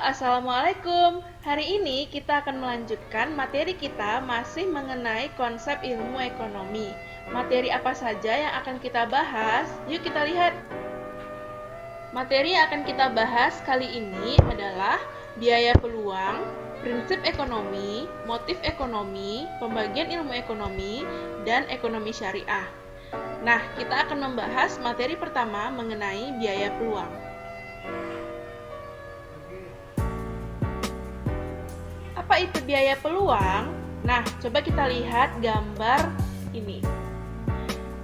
Assalamualaikum. Hari ini kita akan melanjutkan materi kita masih mengenai konsep ilmu ekonomi. Materi apa saja yang akan kita bahas? Yuk kita lihat. Materi yang akan kita bahas kali ini adalah biaya peluang, prinsip ekonomi, motif ekonomi, pembagian ilmu ekonomi, dan ekonomi syariah. Nah, kita akan membahas materi pertama mengenai biaya peluang. Apa itu biaya peluang? Nah, coba kita lihat gambar ini.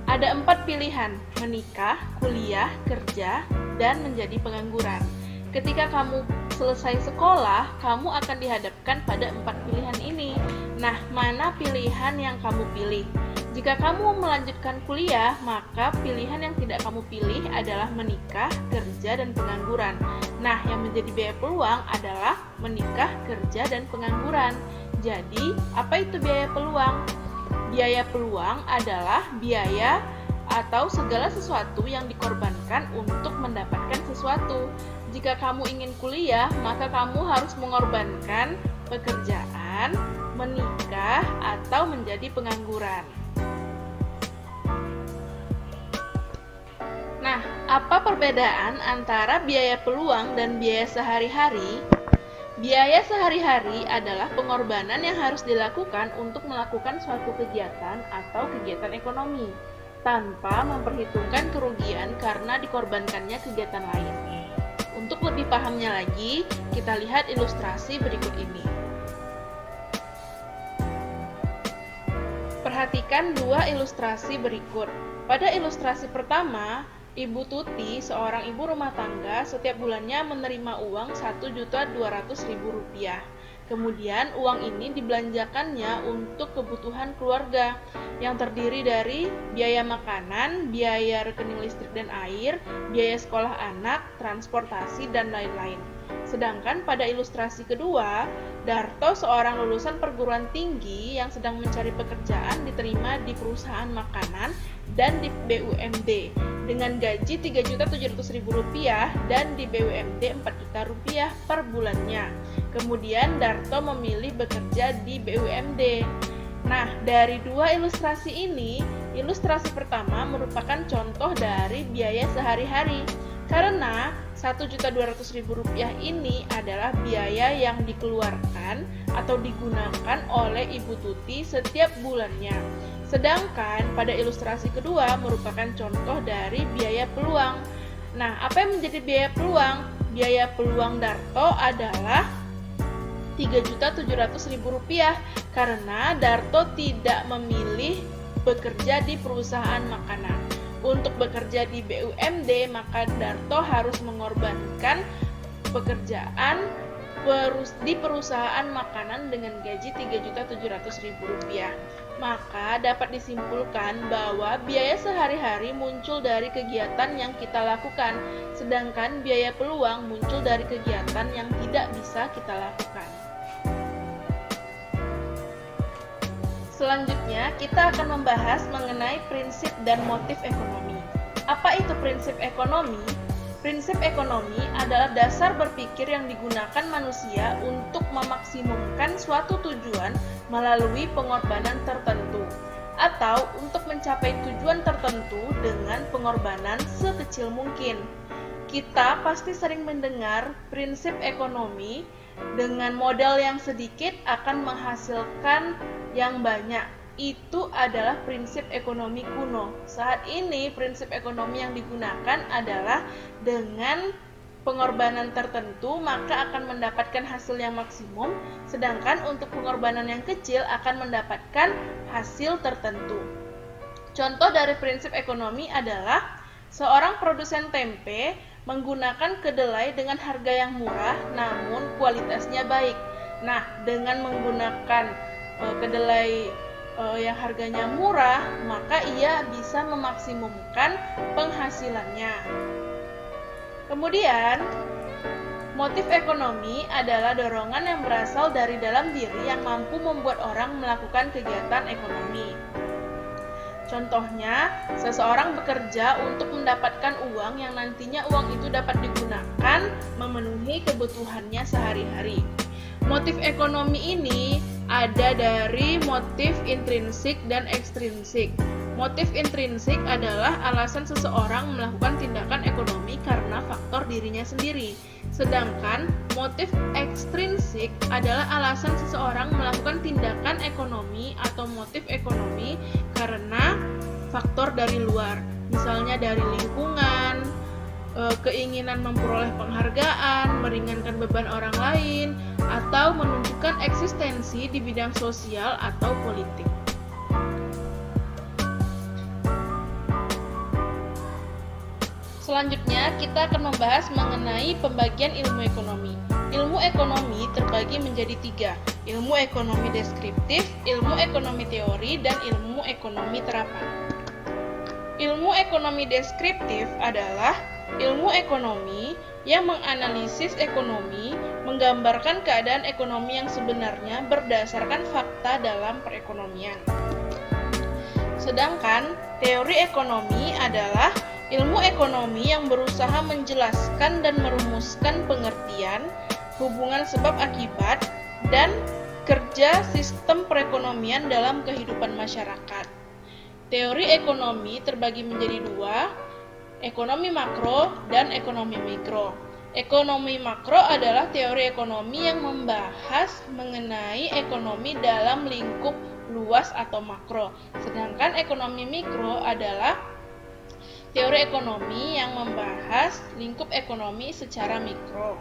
Ada 4 pilihan, menikah, kuliah, kerja, dan menjadi pengangguran. Ketika kamu selesai sekolah, kamu akan dihadapkan pada 4 pilihan ini. Nah, mana pilihan yang kamu pilih? Jika kamu melanjutkan kuliah, maka pilihan yang tidak kamu pilih adalah menikah, kerja, dan pengangguran. Nah, yang menjadi biaya peluang adalah menikah, kerja, dan pengangguran. Jadi, apa itu biaya peluang? Biaya peluang adalah biaya atau segala sesuatu yang dikorbankan untuk mendapatkan sesuatu. Jika kamu ingin kuliah, maka kamu harus mengorbankan pekerjaan, menikah, atau menjadi pengangguran. Nah, apa perbedaan antara biaya peluang dan biaya sehari-hari? Biaya sehari-hari adalah pengorbanan yang harus dilakukan untuk melakukan suatu kegiatan atau kegiatan ekonomi, tanpa memperhitungkan kerugian karena dikorbankannya kegiatan lain. Untuk lebih pahamnya lagi, kita lihat ilustrasi berikut ini. Perhatikan dua ilustrasi berikut. Pada ilustrasi pertama, Ibu Tuti, seorang ibu rumah tangga, setiap bulannya menerima uang Rp1.200.000. Kemudian uang ini dibelanjakannya untuk kebutuhan keluarga yang terdiri dari biaya makanan, biaya rekening listrik dan air, biaya sekolah anak, transportasi, dan lain-lain. Sedangkan pada ilustrasi kedua, Darto, seorang lulusan perguruan tinggi yang sedang mencari pekerjaan, diterima di perusahaan makanan dan di BUMD dengan gaji Rp3.700.000 dan di BUMD Rp4.000.000 per bulannya. Kemudian Darto memilih bekerja di BUMD. Nah, dari dua ilustrasi ini, ilustrasi pertama merupakan contoh dari biaya sehari-hari. Karena Rp1.200.000 ini adalah biaya yang dikeluarkan atau digunakan oleh Ibu Tuti setiap bulannya. Sedangkan pada ilustrasi kedua merupakan contoh dari biaya peluang. Nah, apa yang menjadi biaya peluang? Biaya peluang Darto adalah Rp3.700.000 karena Darto tidak memilih bekerja di perusahaan makanan. Untuk bekerja di BUMD, maka Darto harus mengorbankan pekerjaan di perusahaan makanan dengan gaji Rp3.700.000. Maka dapat disimpulkan bahwa biaya sehari-hari muncul dari kegiatan yang kita lakukan, sedangkan biaya peluang muncul dari kegiatan yang tidak bisa kita lakukan. Selanjutnya, kita akan membahas mengenai prinsip dan motif ekonomi. Apa itu prinsip ekonomi? Prinsip ekonomi adalah dasar berpikir yang digunakan manusia untuk memaksimumkan suatu tujuan melalui pengorbanan tertentu, atau untuk mencapai tujuan tertentu dengan pengorbanan sekecil mungkin. Kita pasti sering mendengar prinsip ekonomi dengan modal yang sedikit akan menghasilkan yang banyak. Itu adalah prinsip ekonomi kuno. Saat ini prinsip ekonomi yang digunakan adalah dengan pengorbanan tertentu maka akan mendapatkan hasil yang maksimum, sedangkan untuk pengorbanan yang kecil akan mendapatkan hasil tertentu. Contoh dari prinsip ekonomi adalah seorang produsen tempe menggunakan kedelai dengan harga yang murah namun kualitasnya baik. Nah, dengan menggunakan kedelai yang harganya murah, maka ia bisa memaksimumkan penghasilannya. Kemudian, motif ekonomi adalah dorongan yang berasal dari dalam diri yang mampu membuat orang melakukan kegiatan ekonomi. Contohnya, seseorang bekerja untuk mendapatkan uang yang nantinya uang itu dapat digunakan akan memenuhi kebutuhannya sehari-hari. Motif ekonomi ini ada dari motif intrinsik dan ekstrinsik. Motif intrinsik adalah alasan seseorang melakukan tindakan ekonomi karena faktor dirinya sendiri. Sedangkan motif ekstrinsik adalah alasan seseorang melakukan tindakan ekonomi atau motif ekonomi karena faktor dari luar. Misalnya dari lingkungan, keinginan memperoleh penghargaan, meringankan beban orang lain, atau menunjukkan eksistensi di bidang sosial atau politik. Selanjutnya, kita akan membahas mengenai pembagian ilmu ekonomi. Ilmu ekonomi terbagi menjadi 3, ilmu ekonomi deskriptif, ilmu ekonomi teori, dan ilmu ekonomi terapan. Ilmu ekonomi deskriptif adalah ilmu ekonomi yang menganalisis ekonomi, menggambarkan keadaan ekonomi yang sebenarnya berdasarkan fakta dalam perekonomian. Sedangkan teori ekonomi adalah ilmu ekonomi yang berusaha menjelaskan dan merumuskan pengertian, hubungan sebab akibat, dan kerja sistem perekonomian dalam kehidupan masyarakat. Teori ekonomi terbagi menjadi 2, ekonomi makro dan ekonomi mikro. Ekonomi makro adalah teori ekonomi yang membahas mengenai ekonomi dalam lingkup luas atau makro. Sedangkan ekonomi mikro adalah teori ekonomi yang membahas lingkup ekonomi secara mikro.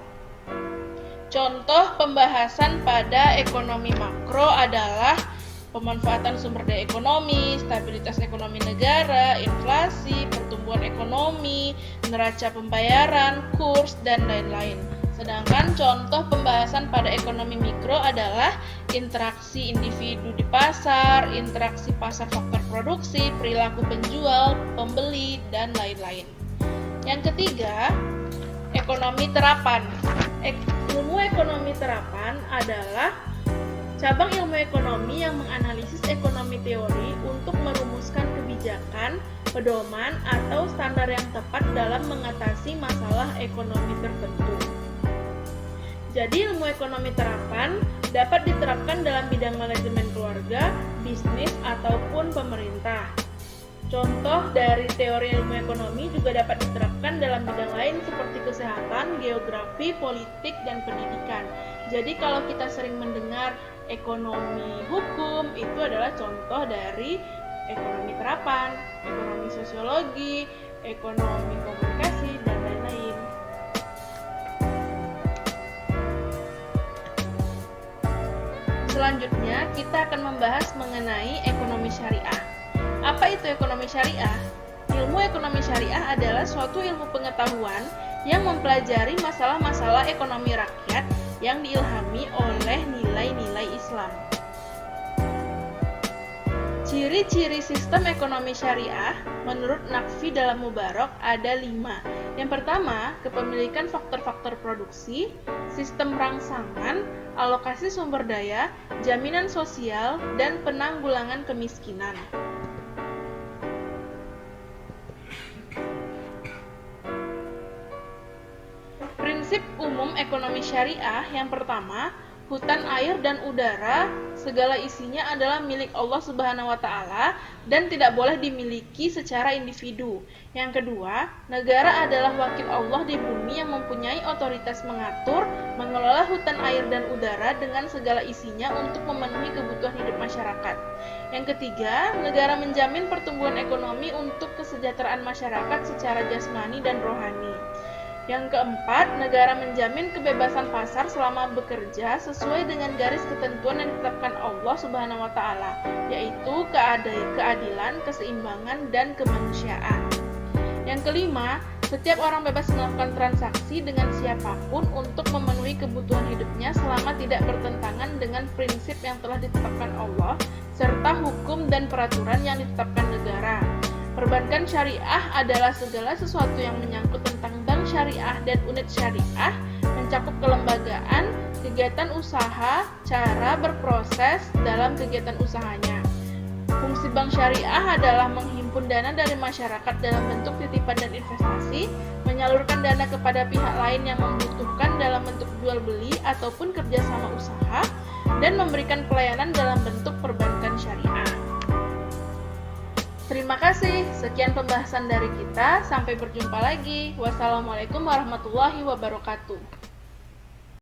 Contoh pembahasan pada ekonomi makro adalah pemanfaatan sumber daya ekonomi, stabilitas ekonomi negara, inflasi, pertumbuhan ekonomi, neraca pembayaran, kurs, dan lain-lain. Sedangkan contoh pembahasan pada ekonomi mikro adalah interaksi individu di pasar, interaksi pasar faktor produksi, perilaku penjual, pembeli, dan lain-lain. Yang ketiga, ekonomi terapan. Ilmu ekonomi terapan adalah cabang ilmu ekonomi yang menganalisis ekonomi teori untuk merumuskan kebijakan, pedoman, atau standar yang tepat dalam mengatasi masalah ekonomi tertentu. Jadi ilmu ekonomi terapan dapat diterapkan dalam bidang manajemen keluarga, bisnis, ataupun pemerintah. Contoh dari teori ilmu ekonomi juga dapat diterapkan dalam bidang lain seperti kesehatan, geografi, politik, dan pendidikan. Jadi kalau kita sering mendengar ekonomi hukum, itu adalah contoh dari ekonomi terapan, ekonomi sosiologi, ekonomi komunikasi, dan lain-lain. Selanjutnya, kita akan membahas mengenai ekonomi syariah. Apa itu ekonomi syariah? Ilmu ekonomi syariah adalah suatu ilmu pengetahuan yang mempelajari masalah-masalah ekonomi rakyat yang diilhami oleh nilai-nilai Islam. Ciri-ciri sistem ekonomi syariah menurut Naqvi dalam Mubarak ada 5. Yang pertama, kepemilikan faktor-faktor produksi, sistem rangsangan, alokasi sumber daya, jaminan sosial, dan penanggulangan kemiskinan. Prinsip umum ekonomi syariah yang pertama, hutan, air, dan udara segala isinya adalah milik Allah Subhanahu wa Ta'ala dan tidak boleh dimiliki secara individu. Yang kedua, negara adalah wakil Allah di bumi yang mempunyai otoritas mengatur, mengelola hutan, air, dan udara dengan segala isinya untuk memenuhi kebutuhan hidup masyarakat. Yang ketiga, negara menjamin pertumbuhan ekonomi untuk kesejahteraan masyarakat secara jasmani dan rohani. Yang keempat, negara menjamin kebebasan pasar selama bekerja sesuai dengan garis ketentuan yang ditetapkan Allah Subhanahu wa Ta'ala, yaitu keadilan, keseimbangan, dan kemanusiaan. Yang kelima, setiap orang bebas melakukan transaksi dengan siapapun untuk memenuhi kebutuhan hidupnya selama tidak bertentangan dengan prinsip yang telah ditetapkan Allah, serta hukum dan peraturan yang ditetapkan negara. Perbankan syariah adalah segala sesuatu yang menyangkut tentang bank syariah dan unit syariah, mencakup kelembagaan, kegiatan usaha, cara berproses dalam kegiatan usahanya. Fungsi bank syariah adalah menghimpun menghimpun dana dari masyarakat dalam bentuk titipan dan investasi, menyalurkan dana kepada pihak lain yang membutuhkan dalam bentuk jual beli ataupun kerjasama usaha, dan memberikan pelayanan dalam bentuk perbankan syariah. Terima kasih, sekian pembahasan dari kita, sampai berjumpa lagi. Wassalamualaikum warahmatullahi wabarakatuh.